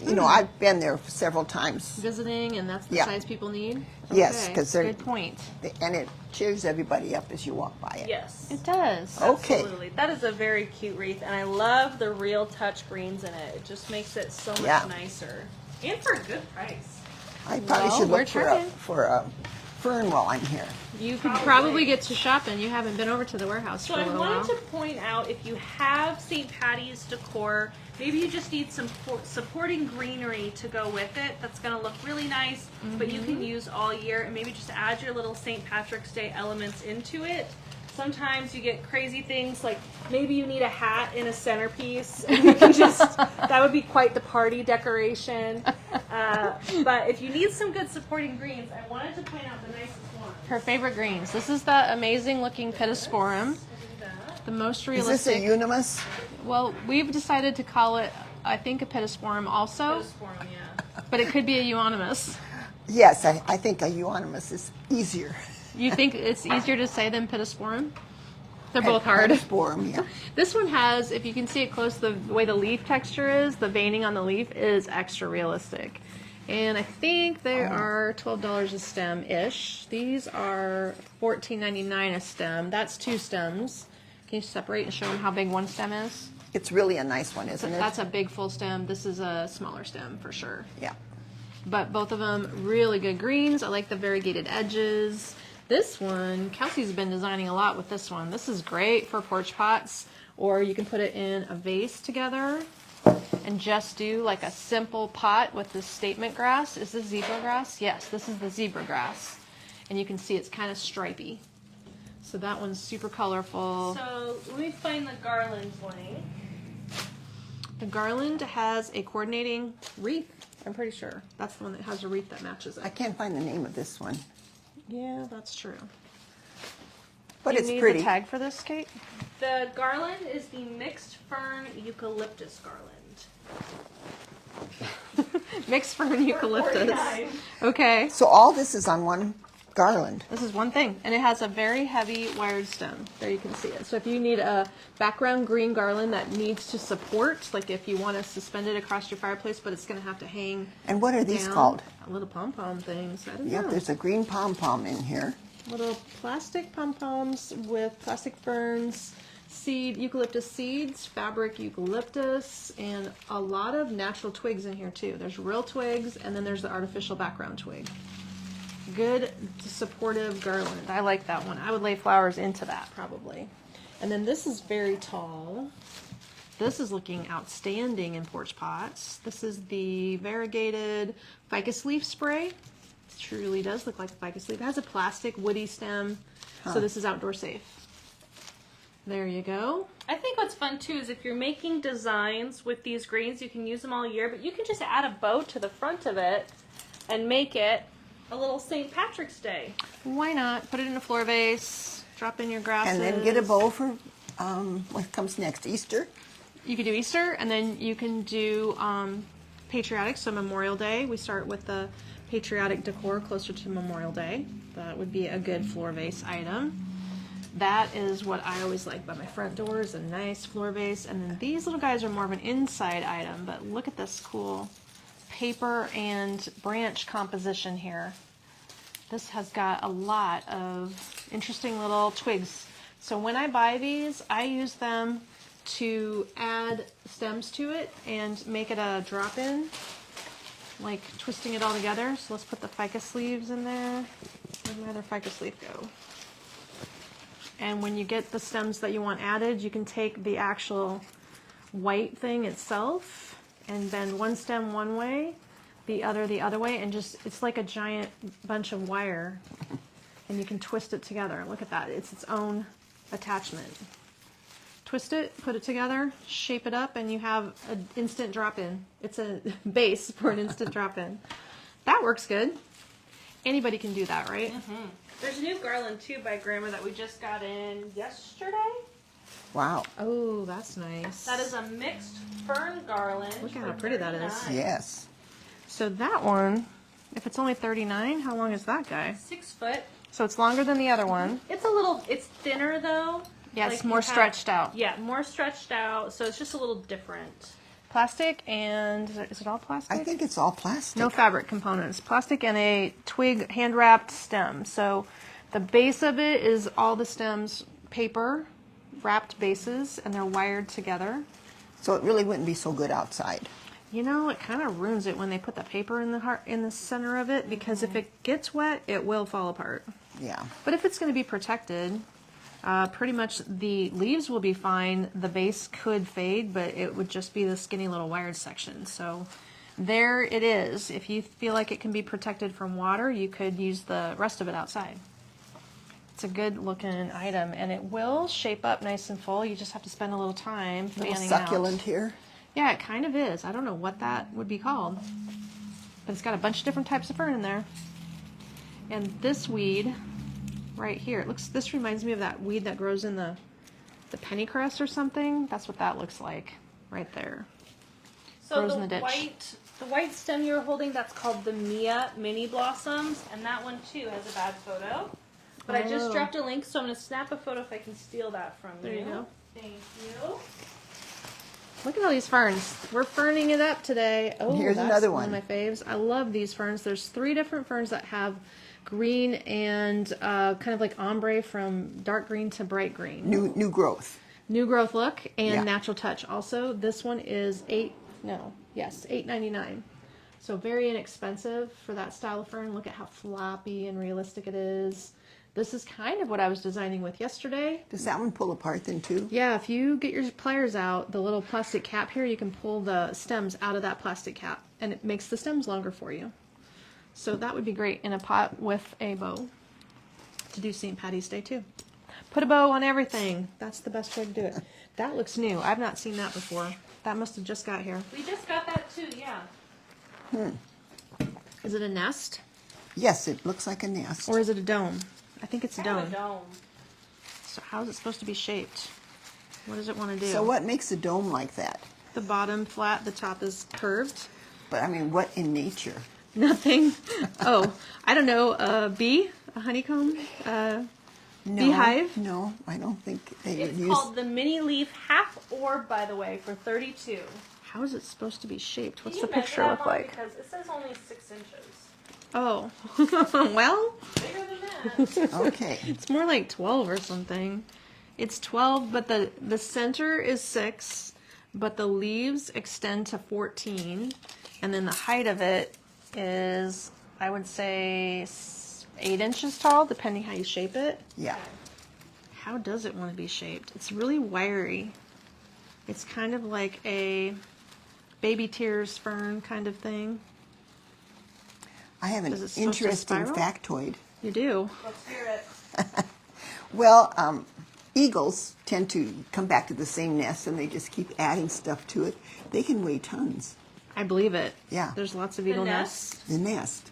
you know, I've been there several times, Visiting, and that's the Yeah. size people need? Yes, Okay, 'cause they're- good point. and it cheers everybody up as you walk by it. Yes. It does. Okay. Absolutely. That is a very cute wreath, and I love the real touch greens in it. It just makes it so much Yeah. nicer. And for a good price. I probably Well, should we're look trying. for a fern while I'm here. You could probably get to shopping. You haven't been over to the warehouse So for a I little wanted while. to point out, if you have St. Patty's decor, maybe you just need some supporting greenery to go with it. That's going to look really nice, but you can use all year, and maybe just add your little St. Patrick's Day elements into it. Sometimes you get crazy things, like maybe you need a hat in a centerpiece, and you can just, that would be quite the party decoration. But if you need some good supporting greens, I wanted to point out the nicest one. Her favorite greens. This is the amazing looking pittosporum. The most Is realistic. this a unimus? Well, we've decided to call it, I think, a pittosporum also, Yeah. but it could be a euonymus. Yes, I think a euonymus is easier. You think it's easier to say than pittosporum? They're both hard. Pittosporum, yeah. This one has, if you can see it close, the way the leaf texture is, the veining on the leaf is extra realistic. And I think they are $12 a stem-ish. These are $14.99 a stem. That's 2 stems. Can you separate and show them how big one stem is? It's really a nice one, isn't it? That's a big full stem. This is a smaller stem for sure. Yeah. But both of them really good greens. I like the variegated edges. This one, Kelsey's been designing a lot with this one. This is great for porch pots, or you can put it in a vase together and just do like a simple pot with this statement grass. Is this zebra grass? Yes, this is the zebra grass. And you can see it's kind of stripy. So that one's super colorful. So let me find the garland link. The garland has a coordinating wreath. I'm pretty sure that's the one that has a wreath that matches I it. can't find the name of this one, Yeah, that's true. but You it's need pretty. the tag for this, Kate? The garland is the mixed fern eucalyptus garland. Mixed fern eucalyptus. $49. Okay. So all this is on one garland. This is one thing, and it has a very heavy wired stem. There you can see it. So if you need a background green garland that needs to support, like if you want to suspend it across your fireplace, but it's going to have to hang. And what are these down, called? Little pom-pom things. I don't Yep, know. there's a green pom-pom in here. Little plastic pom-poms with plastic ferns, eucalyptus seeds, fabric eucalyptus, and a lot of natural twigs in here too. There's real twigs, and then there's the artificial background twig. Good supportive garland. I like that one. I would lay flowers into that probably. And then this is very tall. This is looking outstanding in porch pots. This is the variegated ficus leaf spray. It truly does look like a ficus leaf. It has a plastic woody stem, so this is outdoor safe. There you go. I think what's fun too is if you're making designs with these greens, you can use them all year, but you can just add a bow to the front of it and make it a little St. Patrick's Day. Why not? Put it in a floor vase, drop in your grasses. And then get a bow for what comes next, Easter. You could do Easter, and then you can do patriotic, so Memorial Day. We start with the patriotic decor closer to Memorial Day. That would be a good floor vase item. That is what I always like by my front door, is a nice floor vase. And then these little guys are more of an inside item, but look at this cool paper and branch composition here. This has got a lot of interesting little twigs. So when I buy these, I use them to add stems to it and make it a drop-in, like twisting it all together. So let's put the ficus leaves in there. Where'd my other ficus leaf go? And when you get the stems that you want added, you can take the actual white thing itself and bend one stem one way, the other way, and just, it's like a giant bunch of wire, and you can twist it together. Look at that, it's its own attachment. Twist it, put it together, shape it up, and you have an instant drop-in. It's a base for an instant drop-in. That works good. Anybody can do that, right? Mm-hmm. There's a new garland too by Grandma that we just got in yesterday. Wow. Oh, that's nice. That is a mixed fern garland. Look at how pretty that is. $39. Yes. So that one, if it's only $39, how long is that guy? 6 foot. So it's longer than the other one. It's thinner though. Yeah, Like it's more you have- stretched out. Yeah, more stretched out, so it's just a little different. Plastic and, is it all plastic? I think it's all plastic. No fabric components. Plastic and a twig hand-wrapped stem. So the base of it is all the stems paper, wrapped bases, and they're wired together. So it really wouldn't be so good outside. You know, it kind of ruins it when they put the paper in the center of it, because if it gets wet, it will fall apart. Yeah. But if it's going to be protected, pretty much the leaves will be fine. The base could fade, but it would just be the skinny little wired section. So there it is. If you feel like it can be protected from water, you could use the rest of it outside. It's a good looking item, and it will shape up nice and full. You just have to spend a little time Little fanning succulent out. here. Yeah, it kind of is. I don't know what that would be called, but it's got a bunch of different types of fern in there. And this weed right here, this reminds me of that weed that grows in the pennycress or something. That's what that looks like right there. So Grows in the ditch. the white stem you're holding, that's called the Mia Mini Blossoms, and that one too has a bad photo. But I just Oh. dropped a link, so I'm going to snap a photo if I can steal that from you. There you go. Thank you. Look at all these ferns. We're ferning it up today. Oh, Here's that's another one one. of my faves. I love these ferns. There's 3 different ferns that have green and kind of like ombre from dark green to bright green. New growth. New growth look and Yeah. natural touch. Also, this one is $8.99. So very inexpensive for that style of fern. Look at how floppy and realistic it is. This is kind of what I was designing with yesterday. Does that one pull apart then too? Yeah, if you get your pliers out, the little plastic cap here, you can pull the stems out of that plastic cap, and it makes the stems longer for you. So that would be great in a pot with a bow to do St. Paddy's Day too. Put a bow on everything. That's the best way to do it. That looks new. I've not seen that before. That must have just got here. We just got that too, yeah. Is it a nest Yes, it looks like a nest. or is it a dome? I think it's a Kind of dome. a dome. So how is it supposed to be shaped? What does it want to do? So what makes a dome like that? The bottom flat, the top is curved. But I mean, what in nature? Nothing. Oh, I don't know. A bee, A honeycomb? No, Beehive? No, I don't think they would It's use. called the mini leaf half orb, by the way, for $32. How is it supposed to be shaped? What's Can the you picture measure look that, Mom? like? Because it says only 6 inches. Oh. Well, Bigger than that. Okay. it's more like 12 or something. It's 12, but the center is 6, but the leaves extend to 14, and then the height of it is, I would say, 8 inches tall, depending how you shape it. Yeah. How does it want to be shaped? It's really wiry. It's kind of like a baby tears fern kind of thing. I have an Is it supposed to interesting spiral? factoid. You do. Let's hear it. Well, eagles tend to come back to the same nest and they just keep adding stuff to it. They can weigh tons. I believe it. Yeah. There's lots of The eagle nest? nests. The nest.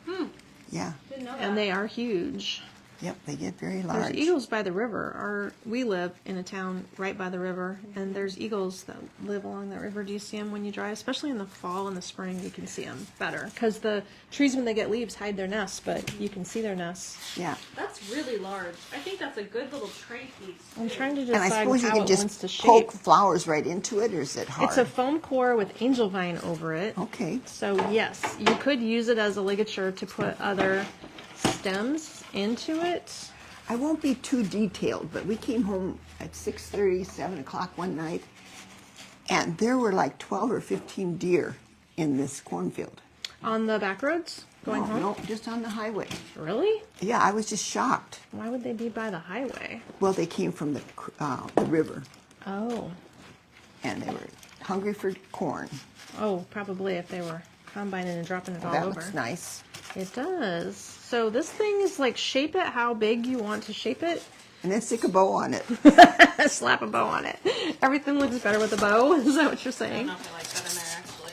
Yeah. Didn't know that. And they are huge. Yep, they get very There's large. eagles by the river. We live in a town right by the river, and there's eagles that live along that river. Do you see them when you drive? Especially in the fall and the spring, you can see them better. Because the trees, when they get leaves, hide their nests, but you can see their nests. Yeah. That's really large. I think that's a good little tray piece. I'm trying to And I decide suppose you how can it wants to just shape. poke flowers right into it, or is it hard? It's a foam core with angel vine over it. Okay. So yes, you could use it as a ligature to put other stems into it. I won't be too detailed, but we came home at 6:30, 7 o'clock one night, and there were like 12 or 15 deer in this cornfield. On the back roads going home? No, just on the highway. Really? Yeah, I was just shocked. Why would they be by the highway? Well, they came from the river, Oh. and they were hungry for corn. Oh, probably if they were combining and dropping it all That over. looks nice. It does. So this thing is like, shape it how big you want to shape it. And then stick a bow on it. Slap a bow on it. Everything looks better with a bow. Is that what you're I don't saying? know if I like that in there, actually.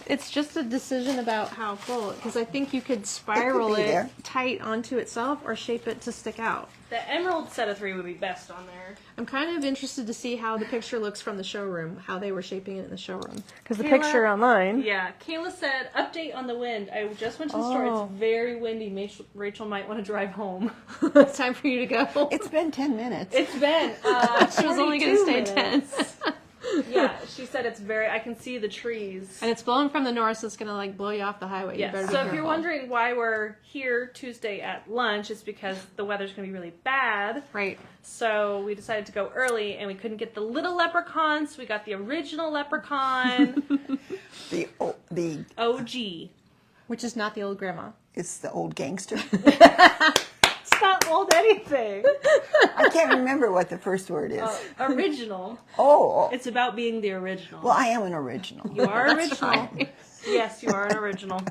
It's just a decision about how full, because I think you could spiral be it there. tight onto itself or shape it to stick out. The emerald set of 3 would be best on there. I'm kind of interested to see how the picture looks from the showroom, how they were shaping it in the showroom. Because the Kayla? picture online, Yeah, Kayla said, update on the wind. I just went to the store. Oh. It's very windy. Rachel might want to drive home. it's time for you to go. It's been 10 minutes. It's been She was only going to stay 10. Yeah, she said it's very, I can see the trees. And it's blowing from the north, so it's going to like blow you off the highway. You Yes. better be So if you're careful. wondering why we're here Tuesday at lunch, it's because the weather's going to be really bad. Right. So we decided to go early, and we couldn't get the little leprechaun, so we got the original leprechaun. The OG. Which is not the old grandma. it's the old gangster. It's not old anything. I can't remember what the first word is. Original. Oh, It's about being the original. well, I am an original. You are original. Yes, you are an original.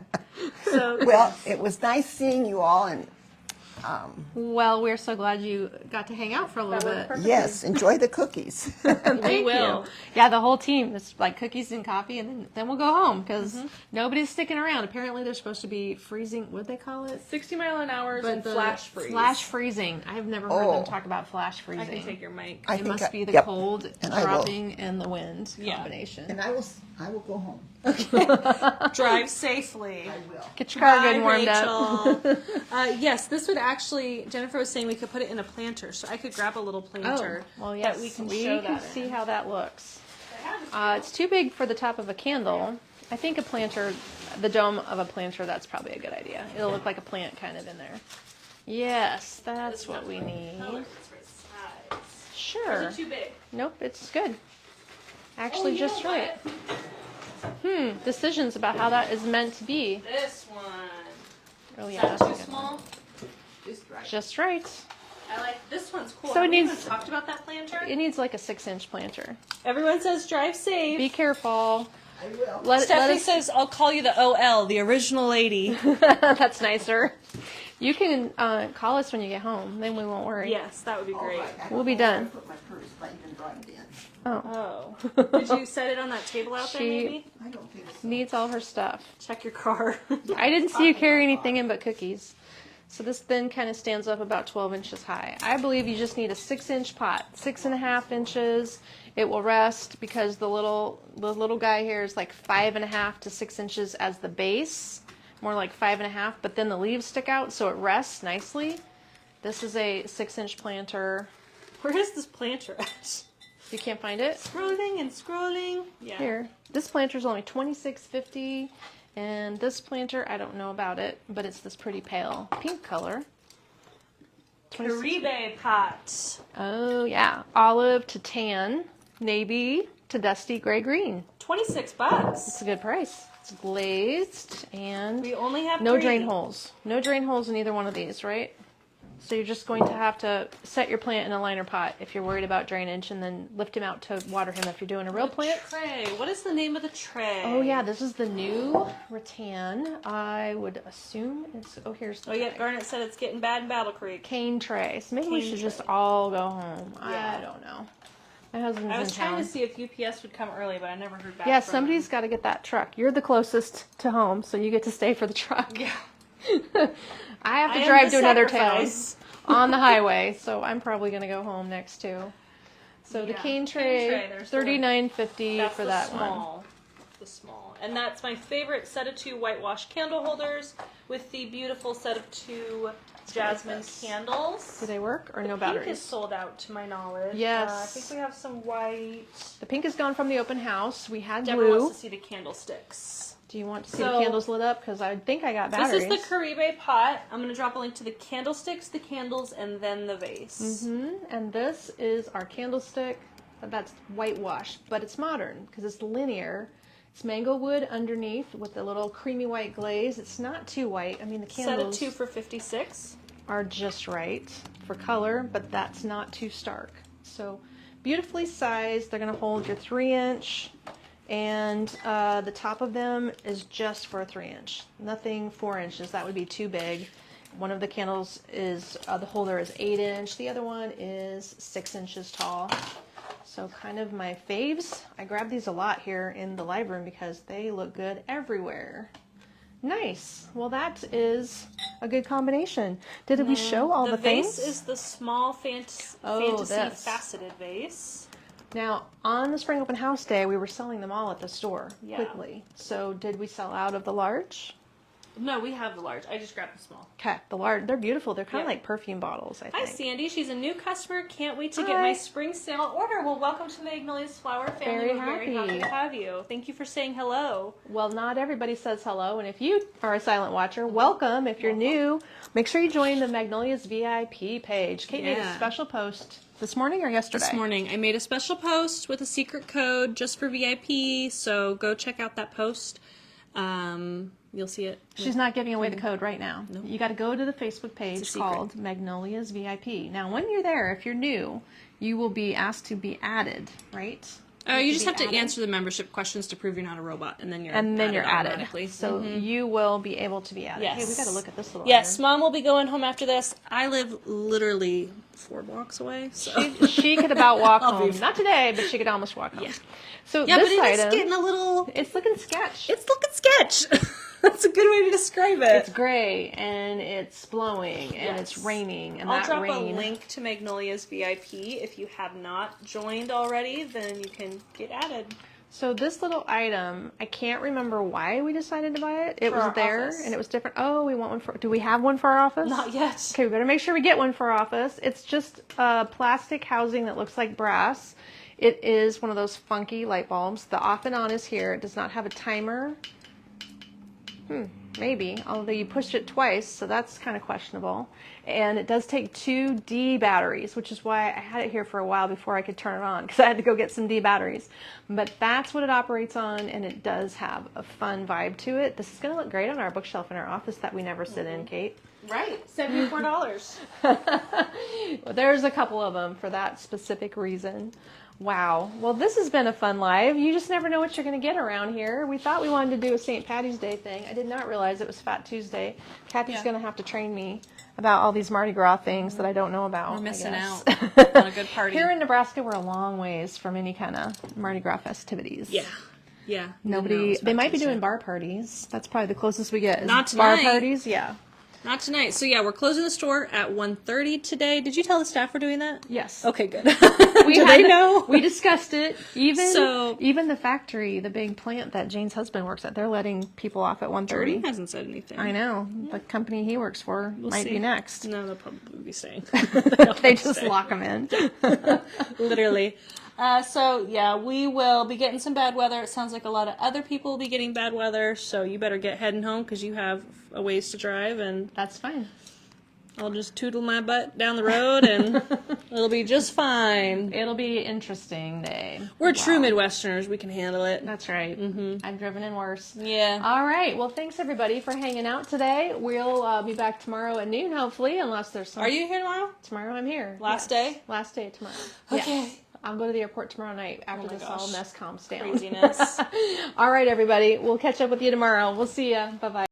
So Well, it was nice seeing you all, and Well, we're so glad you got to hang out for a little That was bit. perfect. yes, enjoy the cookies. we will. Yeah, the whole team is like cookies and coffee, and then we'll go home because nobody's sticking around. Apparently, they're supposed to be freezing. What'd they call it? 60 mile an hour and the flash freeze. Flash freezing. I've never heard them Oh. talk about flash I freezing. can take your mic. I It think must be the yep. cold And I will. dropping and the wind Yeah. combination. And I will go home. Drive safely. I will. Get your car Bye, good warmed up. Rachel. Yes, this would actually. Jennifer was saying we could put it in a planter, so I could grab a little planter well, yes, that we can show that. see in. how that looks. It's too big for the top of a candle. I think a planter, the dome of a planter, that's probably a good idea. It'll look like a plant kind of in there. Yes, that's what we need. Color, it's for size. Sure. Is it too big? Nope, it's good. Actually, you just know right. what? Decisions about how that is meant to be. This one. Oh Is yeah, that that's a too good small? one. Just right. Just right. I like this one's cool. So it Have we needs- even talked about that planter. It needs like a 6-inch planter. Everyone says drive safe. Be careful. I will. Let Stephanie us. says I'll call you the OL, the original lady. That's nicer. You can call us when you get home. Then we won't worry. Yes, that would be All great. right, I We'll be don't know where done. I put my purse, but you can brought it in. Oh, Oh. Did you set it on that table out there, She- maybe? I don't think so. needs all her stuff. Check your car. I didn't see you carry anything in but cookies. So this then kind of stands up about 12 inches high. I believe you just need a 6-inch pot, 6.5 inches. It will rest because the little guy here is like 5.5 to 6 inches as the base, more like 5.5. But then the leaves stick out, so it rests nicely. This is a 6-inch planter. Where is this planter at? You can't find it? Scrolling and scrolling. Yeah. Here. This planter is only $26.50. And this planter, I don't know about it, but it's this pretty pale pink color. Caribe pot. Oh, yeah. Olive to tan, navy to dusty gray green. $26. It's a good price. It's glazed and We only have no 3. drain holes. No drain holes in either one of these, right? So you're just going to have to set your plant in a liner pot if you're worried about drainage, and then lift him out to water him if you're doing a real plant. Tray. What is the name of the tray? Oh yeah, this is the new rattan. I would assume it's, here's the Oh yeah, tray. Garnet said it's getting bad in Battle Creek. Cane tray. So maybe we Cane should just tray. all go home. Yeah. I don't know. My husband's I was in trying town. to see if UPS would come early, but I never heard back Yeah, from somebody's got to get that truck. You're the closest to home, so you get to stay for the truck. them. I have I to am drive the to another sacrifice. town on the highway, so I'm probably going to go home next too. So the Yeah, cane cane tray, tray, there's the one. $39.50 That's for the that one. small. The small. And that's my favorite set of 2 whitewash candle holders with the beautiful set of 2 jasmine candles. Do they work or no Pink is batteries? sold out to my knowledge. Yes. I think we have some white. The pink is gone from the open house. We had Deborah blue. wants to see the candlesticks. Do you want to see So- the candles lit up? Because I think I got batteries. This is the Caribe pot. I'm going to drop a link to the candlesticks, the candles, and then the vase. And this is our candlestick. That's whitewash, but it's modern because it's linear. It's mango wood underneath with a little creamy white glaze. It's not too white. I mean, the Set of candles 2 for $56. are just right for color, but that's not too stark. So beautifully sized. They're going to hold your 3-inch, and the top of them is just for a 3-inch. Nothing 4 inches. That would be too big. One of the candles is, the holder is 8-inch. The other one is 6 inches tall. So kind of my faves. I grab these a lot here in the live room because they look good everywhere. Nice. Well, that is a good combination. Did we show all the things? The vase is the small fantasy this. faceted vase. Now, on the Spring Open House Day, we were selling them all at the store Yeah. quickly. So did we sell out of the large? No, we have the large. I just grabbed the small. Okay, the large. They're beautiful. They're kind of Yeah. like perfume bottles, I Hi, think. Sandy. She's a new customer. Can't wait to get Hi. my spring sale order. Well, welcome to Magnolias Flower family. Very We're very happy happy. to have you. Thank you for saying hello. Well, not everybody says hello, and if you are a silent watcher, welcome. If you're new, make sure you join the Magnolias VIP page. Kate made a Yeah. special post this morning or yesterday? This morning, I made a special post with a secret code just for VIP, so go check out that post. You'll see it. She's not giving away the code right now. You got to go to the Facebook page It's a secret. called Magnolias VIP. Now, when you're there, if you're new, you will be asked to be added, right? You just be have to added. answer the membership questions to prove you're not a robot, and then you're Added. automatically. So you will be able to be added. Yes. Hey, we got to look at this little Yes, Mom will be going home after this. I live literally 4 blocks away, so iron. She could about walk I'll be home. Not today, but she could almost walk home. Yeah. So yeah, but this it is item, getting a little. it's looking sketch. It's looking sketch. That's a good way to describe it. It's gray and it's blowing and it's Yes. raining and I'll that drop rain. a link to Magnolias VIP. If you have not joined already, then you can get added. So this little item, I can't remember why we decided to buy it. It For was our there office. and it was different. Oh, we want one for. Do we have one for our office? Not yet. Okay, we better make sure we get one for our office. It's just plastic housing that looks like brass. It is one of those funky light bulbs. The off and on is here. It does not have a timer. Maybe, although you pushed it twice, so that's kind of questionable. And it does take 2 D batteries, which is why I had it here for a while before I could turn it on, because I had to go get some D batteries. But that's what it operates on, and it does have a fun vibe to it. This is going to look great on our bookshelf in our office that we never sit in, Kate. Right, $74. Well, there's a couple of them for that specific reason. Wow. Well, this has been a fun live. You just never know what you're going to get around here. We thought we wanted to do a St. Patty's Day thing. I did not realize it was Fat Tuesday. Kathy's Yeah. going to have to train me about all these Mardi Gras things that I don't know about. We're missing I out guess. on a good party. Here in Nebraska, we're a long ways from any kind of Mardi Gras festivities. Yeah. Nobody. They might be doing bar parties. That's probably the closest we get. Is Not bar tonight. parties. Yeah. Not tonight. So yeah, we're closing the store at 1:30 today. Did you tell the staff we're doing that? Yes. Okay, good. Do they know? We discussed it. So- Even the factory, the big plant that Jane's husband works at, they're letting people off at 1:30. Jordan hasn't said anything. I know. The company he works for might see. be next. No, they'll probably be staying. They just lock them in. Literally. So yeah, we will be getting some bad weather. It sounds like a lot of other people will be getting bad weather, so you better get heading home because you have a ways to drive, and That's fine. I'll just tootle my butt down the road and it'll be just fine. It'll be an interesting day. We're true Midwesterners. We can handle it. That's right. Mm-hmm. I've driven in worse. Yeah. All right. Well, thanks everybody for hanging out today. We'll be back tomorrow at noon, hopefully, unless there's some. Are you here tomorrow? Tomorrow I'm here. Last Yes. day? Last day tomorrow. Okay. Yes. I'll go to the airport tomorrow night after this all gosh. mess calms down. Craziness. All right, everybody. We'll catch up with you tomorrow. We'll see ya. Bye-bye.